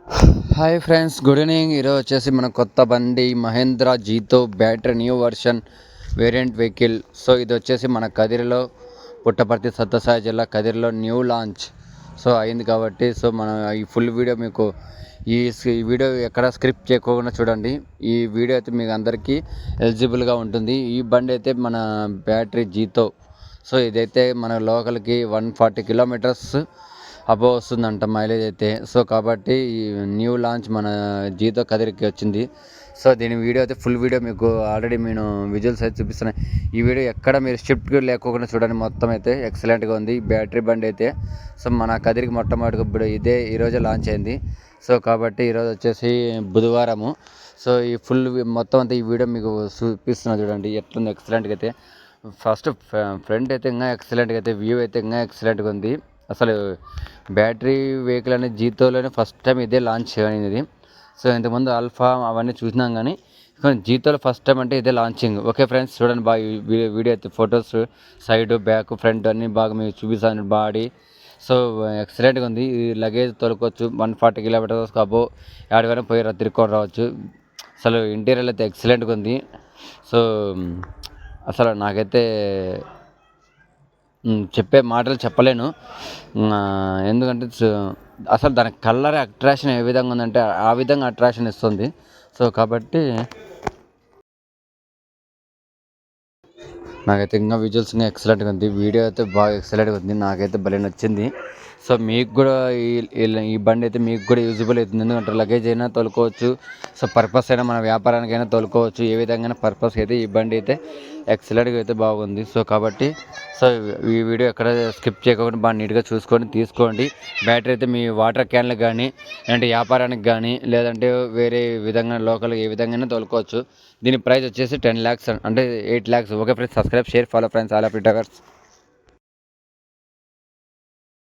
Hi friends, good evening. ఈరోజు వచ్చేసి మన కొత్త బండి Mahindra Jeeto battery new version variant vehicle. So ఇది వచ్చేసి మన కదిరిలో, పుట్టపర్తి సత్యసాయి జిల్లా కదిరిలో న్యూ లాంచ్ అయింది కాబట్టి మన ఈ ఫుల్ వీడియో మీకు ఈ వీడియో ఎక్కడ స్క్రిప్ట్ చేయకుండా చూడండి. ఈ వీడియో అయితే మీకు అందరికీ ఎలిజిబుల్గా ఉంటుంది. ఈ బండి అయితే మన బ్యాటరీ జీతో. ఇదైతే మన లోకల్కి 140 కిలోమీటర్స్ అబోవ్ వస్తుందంట మైలేజ్ అయితే. కాబట్టి ఈ న్యూ లాంచ్ మన జీతో కదిరికి వచ్చింది. దీని వీడియో అయితే ఫుల్ వీడియో మీకు ఆల్రెడీ నేను విజువల్స్ అయితే చూపిస్తున్నాను. ఈ వీడియో ఎక్కడ మీరు షిఫ్ట్ లేకోకుండా చూడండి. మొత్తం అయితే ఎక్సలెంట్గా ఉంది ఈ బ్యాటరీ బండి అయితే. మన కదిరికి మొట్టమొదటిగా ఇప్పుడు ఈరోజే లాంచ్ అయింది. కాబట్టి ఈరోజు వచ్చేసి బుధవారము. ఈ ఫుల్ మొత్తం అంతా ఈ వీడియో మీకు చూపిస్తున్నా చూడండి ఎట్లుంది ఎక్సలెంట్గా అయితే. ఫస్ట్ ఫ్రంట్ అయితే ఇంకా ఎక్సలెంట్గా అయితే, వ్యూ అయితే ఇంకా ఎక్సలెంట్గా ఉంది. అసలు బ్యాటరీ వెహికల్ అనేది జీతోలోనే ఫస్ట్ టైం ఇదే లాంచ్ అయింది. ఇంతకుముందు ఆల్ఫా అవన్నీ చూసినాం కానీ జీతోలో ఫస్ట్ టైం అంటే ఇదే లాంచింగ్. ఓకే ఫ్రెండ్స్, చూడండి బాగా వీడియో అయితే ఫొటోస్ సైడ్ బ్యాక్ ఫ్రంట్ అన్నీ బాగా మీకు చూపిస్తాను. బాడీ ఎక్సలెంట్గా ఉంది. ఈ లగేజ్ తొలకొచ్చు 140 కిలోమీటర్స్ అబో ఎక్కడికైనా పోయి తిరుక్కొని రావచ్చు. అసలు ఇంటీరియర్ అయితే ఎక్సలెంట్గా ఉంది. అసలు నాకైతే చెప్పే మాటలు చెప్పలేను. ఎందుకంటే అసలు దాని కలర్ అట్రాక్షన్ ఏ విధంగా ఉందంటే ఆ విధంగా అట్రాక్షన్ ఇస్తుంది. కాబట్టి నాకైతే ఇంకా విజువల్స్ ఇంకా ఎక్సలెంట్గా ఉంది. వీడియో అయితే బాగా ఎక్సలెంట్గా ఉంది. నాకైతే భలే నచ్చింది. మీకు కూడా ఈ బండి అయితే మీకు కూడా యూజబుల్ అవుతుంది. ఎందుకంటే లగేజ్ అయినా తోలుకోవచ్చు. పర్పస్ అయినా మన వ్యాపారానికైనా తోలుకోవచ్చు. ఏ విధంగా పర్పస్ అయితే ఈ బండి అయితే ఎక్సలెంట్గా అయితే బాగుంది. కాబట్టి ఈ వీడియో ఎక్కడ స్కిప్ చేయకుండా బాగా నీట్గా చూసుకొని తీసుకోండి. బ్యాటరీ అయితే మీ వాటర్ క్యాన్లకు కానీ, లేదంటే వ్యాపారానికి కానీ, లేదంటే వేరే విధంగా లోకల్ ఏ విధంగా తోలుకోవచ్చు. దీని ప్రైస్ వచ్చేసి 10 lakhs అంటే 8 lakhs. Okay friends, subscribe, share, follow friends, all of YouTubers.